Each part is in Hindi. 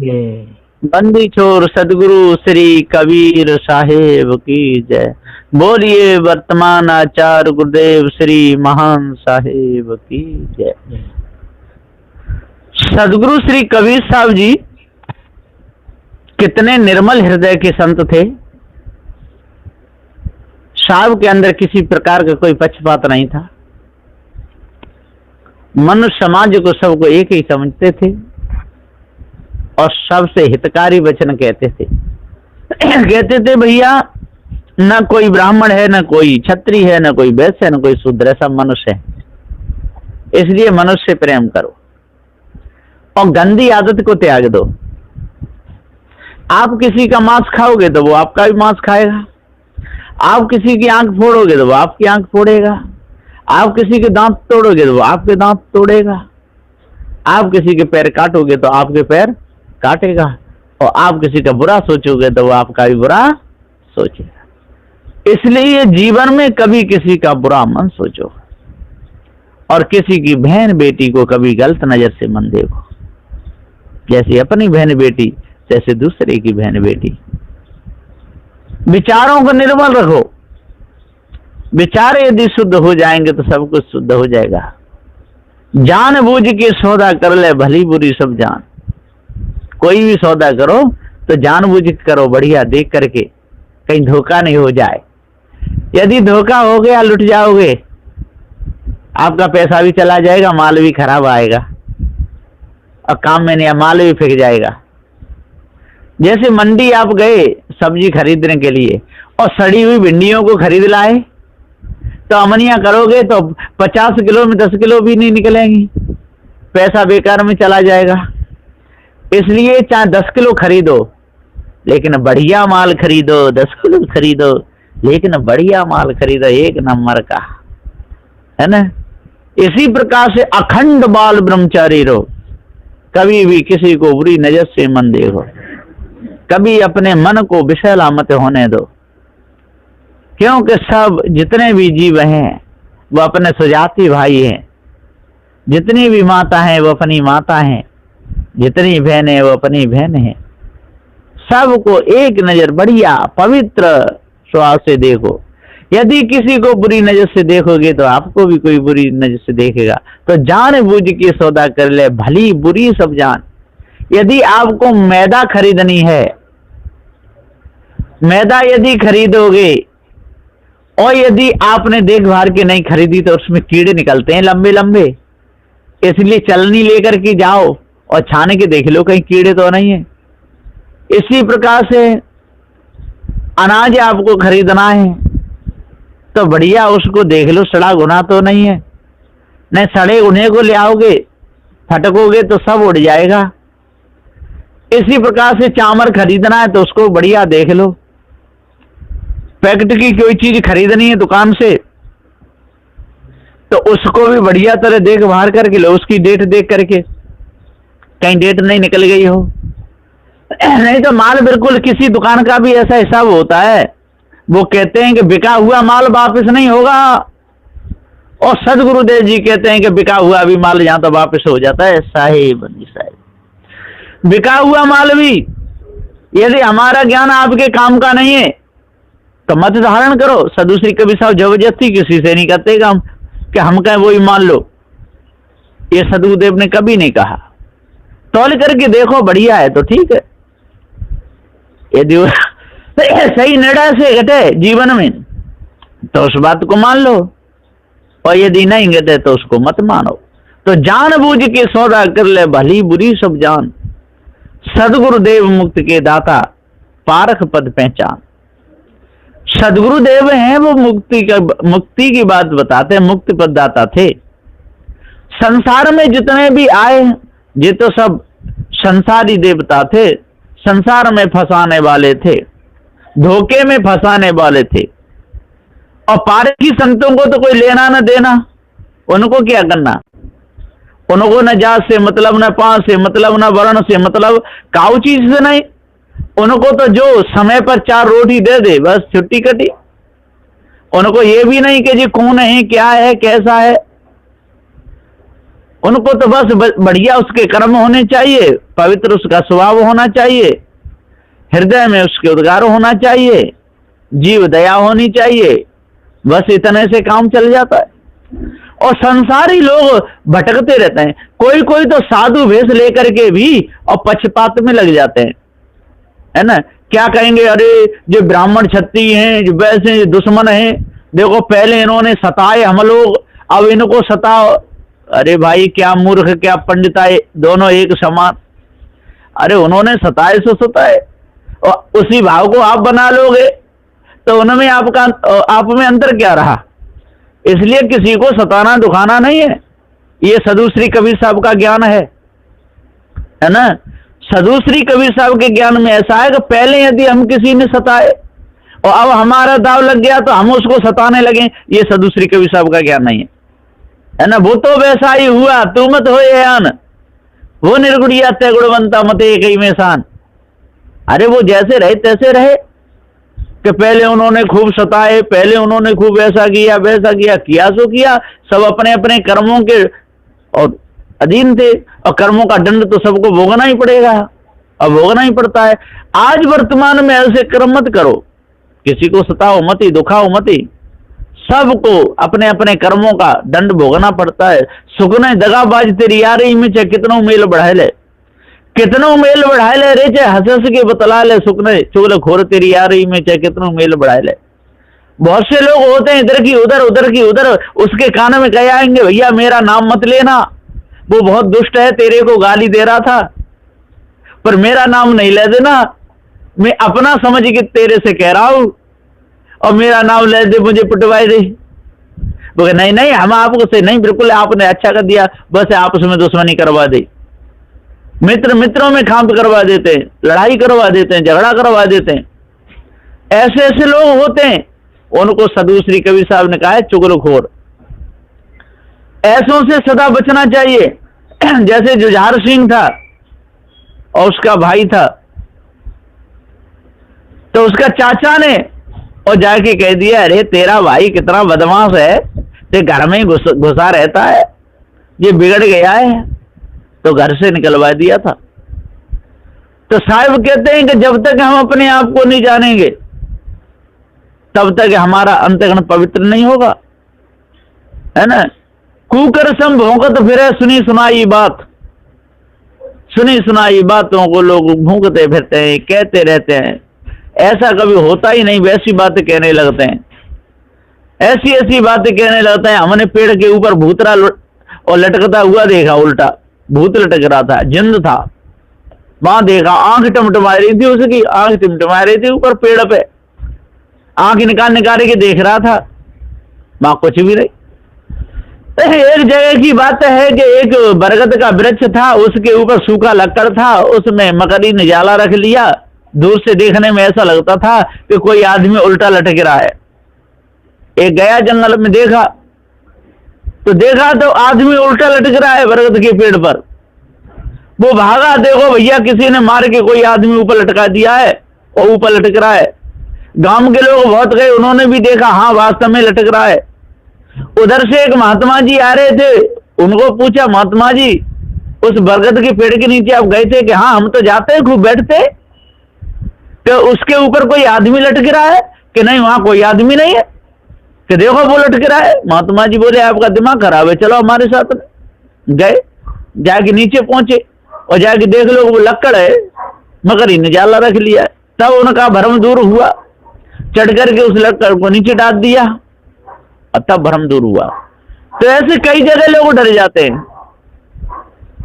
जय। बंदी छोर सदगुरु श्री कबीर साहेब की जय। बोलिए वर्तमान आचार्य गुरुदेव श्री महान साहेब की जय। सदगुरु श्री कबीर साहब जी कितने निर्मल हृदय के संत थे। साहब के अंदर किसी प्रकार का कोई पक्षपात नहीं था। मनुष्य समाज को सबको एक ही समझते थे और सबसे हितकारी वचन कहते थे। कहते थे भैया न कोई ब्राह्मण है, न कोई क्षत्रिय है, न कोई वैश्य है, न कोई शूद्र है, सब मनुष्य है। इसलिए मनुष्य से प्रेम करो और गंदी आदत को त्याग दो। आप किसी का मांस खाओगे तो वो आपका भी मांस खाएगा। आप किसी की आंख फोड़ोगे तो वो आपकी आंख फोड़ेगा। आप किसी के दांत तोड़ोगे तो वो आपके दांत तोड़ेगा। आप किसी के पैर काटोगे तो आपके पैर काटेगा और आप किसी का बुरा सोचोगे तो वो आपका भी बुरा सोचेगा। इसलिए जीवन में कभी किसी का बुरा मन सोचो और किसी की बहन बेटी को कभी गलत नजर से मन देखो। जैसे अपनी बहन बेटी तैसे दूसरे की बहन बेटी। विचारों को निर्मल रखो। विचार यदि शुद्ध हो जाएंगे तो सब कुछ शुद्ध हो जाएगा। जान बूझ के सौदा कर ले भली बुरी सब जान। कोई भी सौदा करो तो जान बूझ के करो, बढ़िया देख करके, कहीं धोखा नहीं हो जाए। यदि धोखा हो गया लुट जाओगे, आपका पैसा भी चला जाएगा, माल भी खराब आएगा और काम में नहीं, माल भी फेंक जाएगा। जैसे मंडी आप गए सब्जी खरीदने के लिए और सड़ी हुई भिंडियों को खरीद लाए तो अमनिया करोगे तो 50 किलो में 10 किलो भी नहीं निकलेंगी, पैसा बेकार में चला जाएगा। इसलिए चाहे 10 किलो खरीदो लेकिन बढ़िया माल खरीदो, 10 किलो खरीदो लेकिन बढ़िया माल खरीदो, एक नंबर का, है ना। इसी प्रकार से अखंड बाल ब्रह्मचारी रहो। कभी भी किसी को बुरी नजर से मन देखो, कभी अपने मन को विषैला मत होने दो, क्योंकि सब जितने भी जीव हैं वो अपने सुजाति भाई हैं। जितनी भी माता हैं वो अपनी माता हैं, जितनी बहन है वो अपनी बहन है। सबको एक नजर बढ़िया पवित्र स्वभाव से देखो। यदि किसी को बुरी नजर से देखोगे तो आपको भी कोई बुरी नजर से देखेगा। तो जान बूझ के सौदा कर ले भली बुरी सब जान। यदि आपको मैदा खरीदनी है, मैदा यदि खरीदोगे और यदि आपने देखभाल के नहीं खरीदी तो उसमें कीड़े निकलते हैं लंबे लंबे। इसलिए चलनी लेकर के जाओ और छाने के देख लो कहीं कीड़े तो नहीं है। इसी प्रकार से अनाज आपको खरीदना है तो बढ़िया उसको देख लो, सड़ा गुना तो नहीं है। नहीं सड़े गुने को ले आओगे, फटकोगे तो सब उड़ जाएगा। इसी प्रकार से चावल खरीदना है तो उसको बढ़िया देख लो। पैकेट की कोई चीज खरीदनी है दुकान से तो उसको भी बढ़िया तरह देखभाल करके लो, उसकी डेट देख करके, कहीं डेट नहीं निकल गई हो। नहीं तो माल बिल्कुल, किसी दुकान का भी ऐसा हिसाब होता है, वो कहते हैं कि बिका हुआ माल वापस नहीं होगा और सदगुरुदेव जी कहते हैं कि बिका हुआ भी माल यहां तो वापस हो जाता है। साहिब बिका हुआ माल भी यदि हमारा ज्ञान आपके काम का नहीं है तो मत धारण करो। सदगुरु श्री कबीर साहब जबरदस्ती किसी से नहीं करते काम कि हम कहें वही मान लो, ये सदगुरुदेव ने कभी नहीं कहा। तौल करके देखो, बढ़िया है तो ठीक है। यदि सही निर्णय से घटे जीवन में तो उस बात को मान लो और यदि नहीं घटे तो उसको मत मानो। तो जान बूझ के सौदा कर ले भली बुरी सब जान। सदगुरुदेव मुक्त के दाता पारख पद पहचान। सदगुरुदेव हैं वो मुक्ति की बात बताते हैं, मुक्ति पद दाता थे। संसार में जितने भी आए ये तो सब संसारी देवता थे, संसार में फंसाने वाले थे, धोखे में फंसाने वाले थे। और पारखी संतों को तो कोई लेना न देना, उनको क्या करना, उनको न जात से मतलब, न पांच से मतलब, न वर्ण से मतलब, काउ चीज से नहीं। उनको तो जो समय पर 4 रोटी दे दे बस छुट्टी कटी। उनको ये भी नहीं कि जी कौन है, क्या है, कैसा है। उनको तो बस बढ़िया उसके कर्म होने चाहिए, पवित्र उसका स्वभाव होना चाहिए, हृदय में उसके उद्गार होना चाहिए, जीव दया होनी चाहिए, बस इतने से काम चल जाता है। और संसारी लोग भटकते रहते हैं, कोई कोई तो साधु वेश लेकर के भी और पक्षपात में लग जाते हैं, है ना। क्या कहेंगे, अरे जो ब्राह्मण क्षत्रिय हैं, जो वैसे दुश्मन हैं, देखो पहले इन्होंने सताए हम लोग, अब इनको सताओ। अरे भाई क्या मूर्ख क्या पंडिताए, दोनों एक समान। अरे उन्होंने सताए सो सताए, और उसी भाव को आप बना लोगे तो उनमें आपका आप में अंतर क्या रहा। इसलिए किसी को सताना दुखाना नहीं है। ये साधु श्री कबीर साहब का ज्ञान है ना। साधु श्री कबीर साहब के ज्ञान में ऐसा है कि पहले यदि हम किसी ने सताए और अब हमारा दाव लग गया तो हम उसको सताने लगे, ये साधु श्री कबीर साहब का ज्ञान नहीं है ना। वो तो वैसा ही हुआ तू मत हो यान, वो निर्गुणिया तय गुणवंता मत एक ही में शान। अरे वो जैसे रहे तैसे रहे, कि पहले उन्होंने खूब सताए, पहले उन्होंने खूब ऐसा किया वैसा किया, किया सो किया, सब अपने अपने कर्मों के और अधीन थे, और कर्मों का दंड तो सबको भोगना ही पड़ेगा, अब भोगना ही पड़ता है। आज वर्तमान में ऐसे कर्म मत करो, किसी को सताओ मत ही, दुखाओ मत ही, सबको अपने अपने कर्मों का दंड भोगना पड़ता है। सुखने दगाबाज तेरी यारी में चाहे कितनों मेल बढ़ाए ले, कितनों मेल बढ़ाए ले रे, चाहे हंस हंस के बतला ले, सुखने चुगल खोर तेरी यारी में चाहे कितनों मेल बढ़ाए ले। बहुत से लोग होते हैं इधर की उधर, उधर की उधर, उसके कान में कह आएंगे भैया मेरा नाम मत लेना, वो बहुत दुष्ट है, तेरे को गाली दे रहा था, पर मेरा नाम नहीं ले देना, मैं अपना समझ के तेरे से कह रहा हूं, और मेरा नाम ले दे मुझे पिटवाए दे। वो नहीं नहीं हम आपको से नहीं, बिल्कुल आपने अच्छा कर दिया, बस आपस में दुश्मनी करवा दी, मित्र मित्रों में खांप करवा देते हैं, लड़ाई करवा देते हैं, झगड़ा करवा देते हैं। ऐसे ऐसे लोग होते हैं, उनको साधु श्री कबीर साहब ने कहा है चुगलखोर। ऐसों से सदा बचना चाहिए। जैसे जुझार सिंह था और उसका भाई था, तो उसका चाचा ने और जाके कह दिया अरे तेरा भाई कितना बदमाश है, ते घर में ही घुसा रहता है, ये बिगड़ गया है, तो घर से निकलवा दिया था। तो साहब कहते हैं कि जब तक हम अपने आप को नहीं जानेंगे तब तक हमारा अंतःकरण पवित्र नहीं होगा, है ना। कुकर सम भौंकत फिरे सुनी सुनाई बात, सुनी सुनाई बातों को लोग भूंकते फिरते हैं, कहते रहते हैं, ऐसा कभी होता ही नहीं, वैसी बातें कहने लगते हैं, ऐसी ऐसी बातें कहने लगते हैं। हमने पेड़ के ऊपर भूतरा और लटकता हुआ देखा, उल्टा भूत लटक रहा था, जिंद था, वहां देखा, आंख टमटमा रही थी, उसकी आंख टिमटमा रही थी ऊपर पेड़ पे, आंख निकाल निकाल के देख रहा था, वहां कुछ भी नहीं। एक जगह की बात है कि एक बरगद का वृक्ष था, उसके ऊपर सूखा लकड़ था, उसमें मकड़ी ने जाला रख लिया, दूर से देखने में ऐसा लगता था कि कोई आदमी उल्टा लटक रहा है। एक गया जंगल में देखा तो आदमी उल्टा लटक रहा है बरगद के पेड़ पर। वो भागा, देखो भैया किसी ने मार के कोई आदमी ऊपर लटका दिया है और ऊपर लटक रहा है। गांव के लोग बहुत गए, उन्होंने भी देखा, हाँ वास्तव में लटक रहा है। उधर से एक महात्मा जी आ रहे थे, उनको पूछा महात्मा जी उस बरगद के पेड़ के नीचे आप गए थे कि हाँ हम तो जाते हैं, खूब बैठते, तो उसके ऊपर कोई आदमी लटक रहा है कि नहीं, वहां कोई आदमी नहीं है, कि देखो वो लटक रहा है। महात्मा जी बोले आपका दिमाग खराब है, चलो हमारे साथ। गए, जाके नीचे पहुंचे और जाके देख लो वो लक्कड़ है, मकड़ी ने जाला रख लिया है। तब उनका भ्रम दूर हुआ, चढ़ करके उस लक्कड़ को नीचे डाल दिया और तब भ्रम दूर हुआ। तो ऐसे कई जगह लोग डर जाते हैं,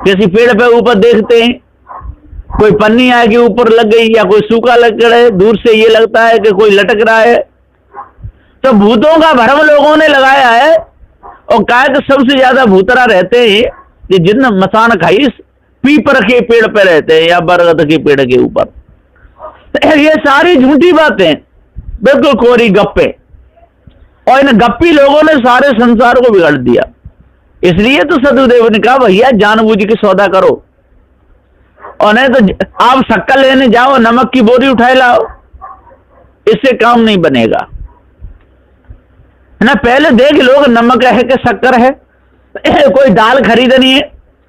किसी पेड़ पे ऊपर देखते हैं कोई पन्नी आके ऊपर लग गई या कोई सूखा लकड़ है, दूर से ये लगता है कि कोई लटक रहा है। तो भूतों का भ्रम लोगों ने लगाया है और कहा कि सबसे ज्यादा भूतरा रहते हैं कि जिन मसान खाई पीपर के पेड़ पे रहते हैं या बरगद के पेड़ के ऊपर। तो ये सारी झूठी बातें, बिल्कुल कोरी गप्पे, और इन गप्पी लोगों ने सारे संसार को बिगाड़ दिया। इसलिए तो सदुदेव ने कहा भैया जानबूझ के सौदा करो, और नहीं तो आप शक्कर लेने जाओ, नमक की बोरी उठाए लाओ, इससे काम नहीं बनेगा, है ना। पहले देख लोग नमक है कि शक्कर है, कोई दाल खरीदनी है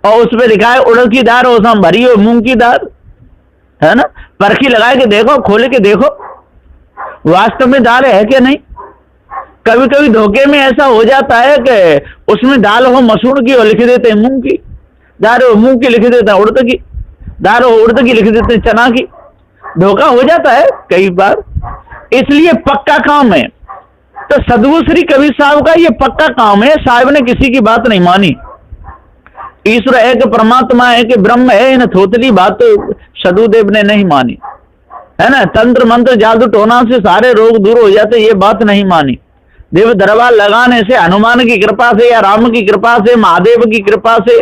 और उस पे लिखा है उड़द की दाल और उसमें भरी हो मूंग की दाल, है ना, परखी लगा के देखो, खोल के देखो वास्तव में दाल है क्या नहीं। कभी कभी धोखे में ऐसा हो जाता है कि उसमें दाल हो मसूर की और लिख देते हैं मूंग की, दाल हो मूंग की लिख देते हैं उड़द की, दाल हो उड़द की लिख देते हैं चना की। धोखा हो जाता है कई बार, इसलिए पक्का काम है। तो सदगुरु श्री कबीर साहब का ये पक्का काम है, साहब ने किसी की बात नहीं मानी। ईश्वर है कि परमात्मा है कि ब्रह्म है, इन थोतली बात सदुदेव ने नहीं मानी, है ना। तंत्र मंत्र जादू टोना से सारे रोग दूर हो जाते, ये बात नहीं मानी। देव दरबार लगाने से, हनुमान की कृपा से या राम की कृपा से, महादेव की कृपा से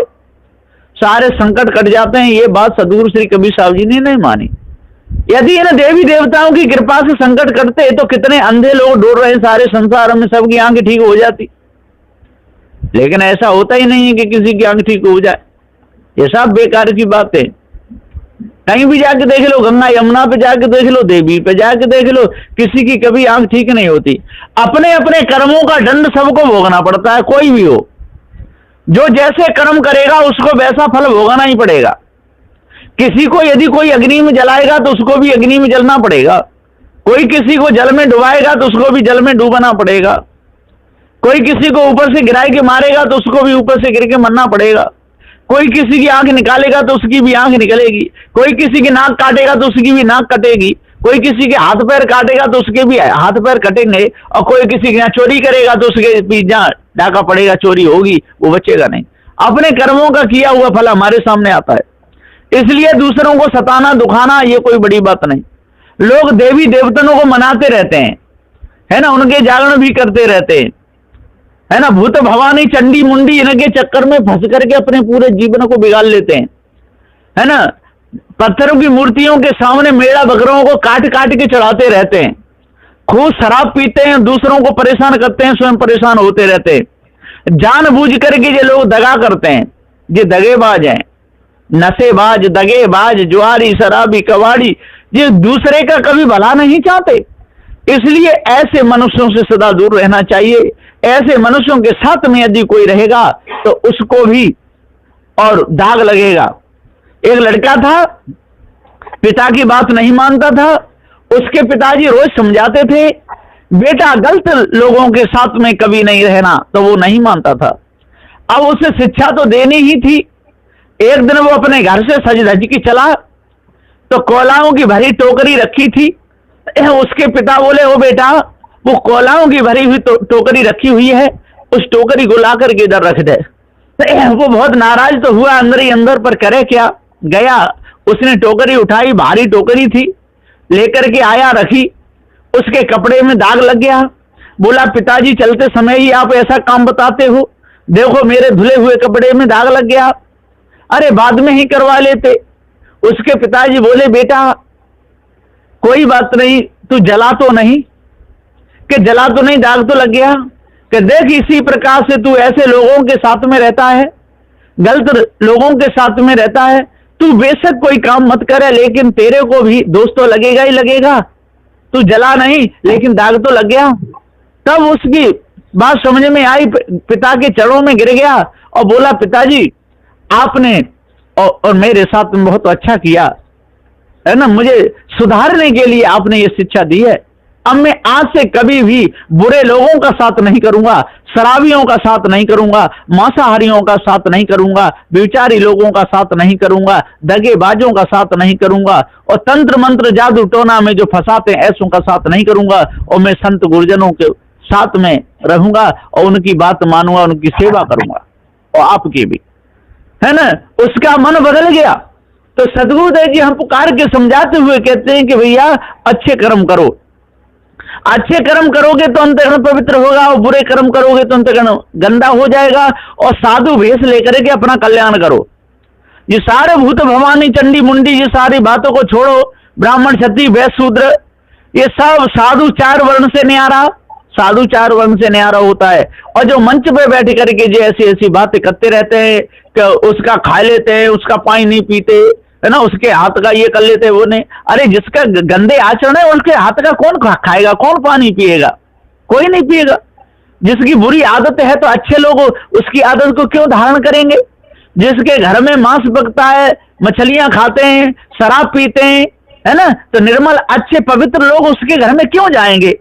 सारे संकट कट जाते हैं, ये बात सदगुरु श्री कबीर साहब जी ने नहीं मानी। यदि इन देवी देवताओं की कृपा से संकट कटते तो कितने अंधे लोग डोल रहे सारे संसार में, सबकी आंखें ठीक हो जाती। लेकिन ऐसा होता ही नहीं है कि किसी की आंख ठीक हो जाए, ये सब बेकार की बात है। कहीं भी जाके देख लो, गंगा यमुना पे जाके देख लो, देवी पे जाके देख लो, किसी की कभी आंख ठीक नहीं होती। अपने अपने कर्मों का दंड सबको भोगना पड़ता है, कोई भी हो, जो जैसे कर्म करेगा उसको वैसा फल भोगना ही पड़ेगा। किसी को यदि कोई अग्नि में जलाएगा तो उसको भी अग्नि में जलना पड़ेगा, कोई किसी को जल में डुबाएगा तो उसको भी जल में डूबना पड़ेगा, कोई किसी को ऊपर से गिराए के मारेगा तो उसको भी ऊपर से गिर के मरना पड़ेगा, कोई किसी की आंख निकालेगा तो उसकी भी आंख निकलेगी, कोई किसी की नाक काटेगा तो उसकी भी नाक कटेगी, कोई किसी के हाथ पैर काटेगा तो उसके भी हाथ पैर कटेंगे, और कोई किसी के यहाँ चोरी करेगा तो उसके भी जहाँ डाका पड़ेगा, चोरी होगी, वो बचेगा नहीं। अपने कर्मों का किया हुआ फल हमारे सामने आता है, इसलिए दूसरों को सताना दुखाना ये कोई बड़ी बात नहीं। लोग देवी देवताओं को मनाते रहते हैं, है ना, उनके जागरण भी करते रहते हैं, है ना, भूत भवानी चंडी मुंडी इनके चक्कर में फंस करके अपने पूरे जीवन को बिगाड़ लेते हैं, है ना। पत्थरों की मूर्तियों के सामने मेढ़ा बकरों को काट काट के चढ़ाते रहते हैं, खूब शराब पीते हैं, दूसरों को परेशान करते हैं, स्वयं परेशान होते रहते हैं। जानबूझ करके ये लोग दगा करते हैं, ये दगेबाज हैं, नशेबाज, दगेबाज, जुआरी, शराबी, कबाड़ी, ये दूसरे का कभी भला नहीं चाहते। इसलिए ऐसे मनुष्यों से सदा दूर रहना चाहिए। ऐसे मनुष्यों के साथ में यदि कोई रहेगा तो उसको भी और दाग लगेगा। एक लड़का था, पिता की बात नहीं मानता था, उसके पिताजी रोज समझाते थे बेटा गलत लोगों के साथ में कभी नहीं रहना, तो वो नहीं मानता था। अब उसे शिक्षा तो देनी ही थी। एक दिन वो अपने घर से सज धज के चला तो कोलाओं की भरी टोकरी रखी थी। उसके पिता बोले ओ बेटा वो कोलाओं की भरी हुई टोकरी रखी हुई है, उस टोकरी को ला करके इधर रख दे। वो बहुत नाराज तो हुआ अंदर ही अंदर, पर करे क्या, गया उसने टोकरी उठाई, भारी टोकरी थी, लेकर के आया, रखी, उसके कपड़े में दाग लग गया। बोला पिताजी चलते समय ही आप ऐसा काम बताते हो, देखो मेरे धुले हुए कपड़े में दाग लग गया। अरे बाद में ही करवा लेते। उसके पिताजी बोले बेटा कोई बात नहीं, तू जला तो नहीं, कि जला तो नहीं, दाग तो लग गया, कि देख इसी प्रकार से तू ऐसे लोगों के साथ में रहता है, गलत लोगों के साथ में रहता है, तू बेशक कोई काम मत करे लेकिन तेरे को भी दोष तो लगेगा ही लगेगा। तू जला नहीं लेकिन दाग तो लग गया। तब उसकी बात समझ में आई, पिता के चरणों में गिर गया और बोला पिताजी आपने और मेरे साथ में बहुत अच्छा किया, है ना, मुझे सुधारने के लिए आपने ये शिक्षा दी है। अब मैं आज से कभी भी बुरे लोगों का साथ नहीं करूंगा, शराबियों का साथ नहीं करूंगा, मांसाहारियों का साथ नहीं करूंगा, व्यभिचारी लोगों का साथ नहीं करूंगा, दगेबाजों का साथ नहीं करूंगा, और तंत्र मंत्र जादू टोना में जो फंसाते हैं ऐसों का साथ नहीं करूंगा, और मैं संत गुरुजनों के साथ में रहूंगा और उनकी बात मानूंगा, उनकी सेवा करूंगा, और आपकी भी, है ना। उसका मन बदल गया। तो सदगुरुदेव जी हम पुकार के समझाते हुए कहते हैं कि भैया अच्छे कर्म करो, अच्छे कर्म करोगे तो अंतःकरण पवित्र होगा, और बुरे कर्म करोगे तो अंतःकरण गंदा हो जाएगा। और साधु भेष लेकर के अपना कल्याण करो। ये सारे भूत भवानी चंडी मुंडी ये सारी बातों को छोड़ो, ब्राह्मण क्षत्रिय वैश्य शूद्र ये सब साधु चार वर्ण से न्यारा, साधु चार वर्ण से न्यारा होता है। और जो मंच पे बैठ करके जो ऐसी ऐसी बातें करते रहते हैं कि उसका खा लेते हैं, उसका पानी नहीं पीते, है ना, उसके हाथ का ये कर लेते हैं वो नहीं। अरे जिसका गंदे आचरण है उसके हाथ का कौन खाएगा, कौन पानी पिएगा, कोई नहीं पिएगा। जिसकी बुरी आदत है तो अच्छे लोग उसकी आदत को क्यों धारण करेंगे? जिसके घर में मांस पकता है, मछलियां खाते हैं, शराब पीते हैं, है ना, तो निर्मल अच्छे पवित्र लोग उसके घर में क्यों जाएंगे?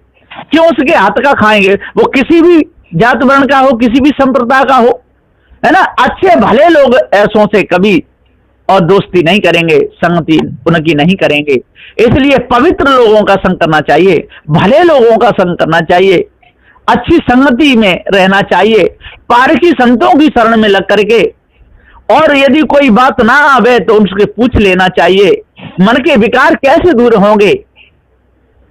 क्यों उसके हाथ का खाएंगे? वो किसी भी जात वर्ण का हो, किसी भी संप्रदाय का हो, है ना। अच्छे भले लोग ऐसों से कभी और दोस्ती नहीं करेंगे, संगति उनकी नहीं करेंगे। इसलिए पवित्र लोगों का संग करना चाहिए, भले लोगों का संग करना चाहिए, अच्छी संगति में रहना चाहिए, पारखी संतों की शरण में लग करके। और यदि कोई बात ना आवे तो उनसे पूछ लेना चाहिए। मन के विकार कैसे दूर होंगे?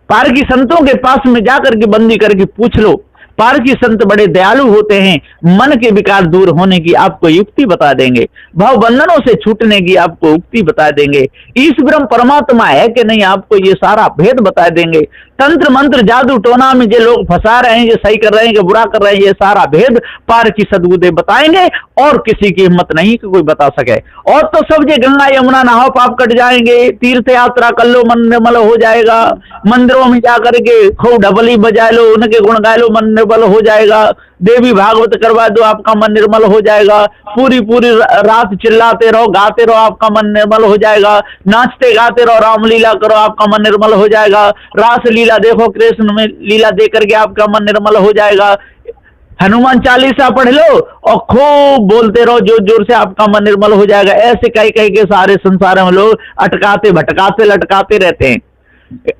पारखी संतों के पास में जाकर के बंदी करके पूछ लो। पारखी संत बड़े दयालु होते हैं, मन के विकार दूर होने की आपको युक्ति बता देंगे, भाव बंधनों से छूटने की आपको युक्ति बता देंगे, ईश ब्रह्म परमात्मा है कि नहीं आपको ये सारा भेद बता देंगे। तंत्र मंत्र जादू टोना में जो लोग फंसा रहे हैं, ये सही कर रहे हैं कि बुरा कर रहे हैं, ये सारा भेद पारखी सदगुरुदेव बताएंगे और किसी की हिम्मत नहीं कि कोई बता सके। और तो सब ये गंगा यमुना नहाओ पाप कट जाएंगे, तीर्थ यात्रा कर लो मन निर्मल हो जाएगा, मंदिरों में जाकर के खूब डबली बजा लो, उनके गुण गा लो मन निर्मल हो जाएगा, देवी भागवत करवा दो आपका मन निर्मल हो जाएगा, पूरी पूरी रात चिल्लाते रहो गाते रहो आपका मन निर्मल हो जाएगा, नाचते गाते रहो रामलीला करो आपका मन निर्मल हो जाएगा, रास लीला देखो कृष्ण में लीला देख करके आपका मन निर्मल हो जाएगा, हनुमान चालीसा पढ़ लो और खूब बोलते रहो जोर जोर से आपका मन निर्मल हो जाएगा। ऐसे कई कई के सारे संसार में लोग अटकाते भटकाते लटकाते रहते हैं।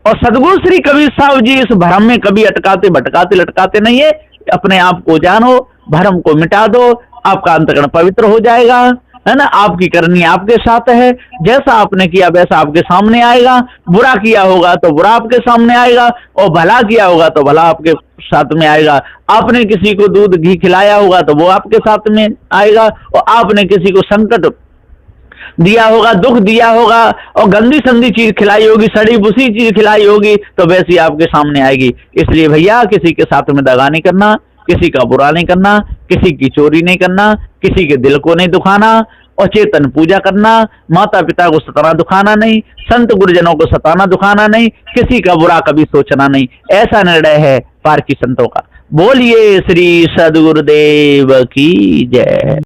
और सदगुरु श्री कबीर साहब जी इस भ्रम में कभी अटकाते भटकाते लटकाते नहीं है। अपने आप को जानो, भ्रम को मिटा दो, आपका अंतःकरण पवित्र हो जाएगा, है ना। आपकी करनी आपके साथ है, जैसा आपने किया वैसा आपके सामने आएगा। बुरा किया होगा तो बुरा आपके सामने आएगा और भला किया होगा तो भला आपके साथ में आएगा। आपने किसी को दूध घी खिलाया होगा तो वो आपके साथ में आएगा, और आपने किसी को संकट दिया होगा, दुख दिया होगा और गंदी संदी चीज खिलाई होगी, सड़ी बुसी चीज खिलाई होगी तो वैसी आपके सामने आएगी। इसलिए भैया किसी के साथ में दगा नहीं करना, किसी का बुरा नहीं करना, किसी की चोरी नहीं करना, किसी के दिल को नहीं दुखाना, और चेतन पूजा करना, माता पिता को सताना दुखाना नहीं, संत गुरुजनों को सताना दुखाना नहीं, किसी का बुरा कभी सोचना नहीं। ऐसा निर्णय है पारखी संतों का। बोलिए श्री सद्गुरुदेव की जय।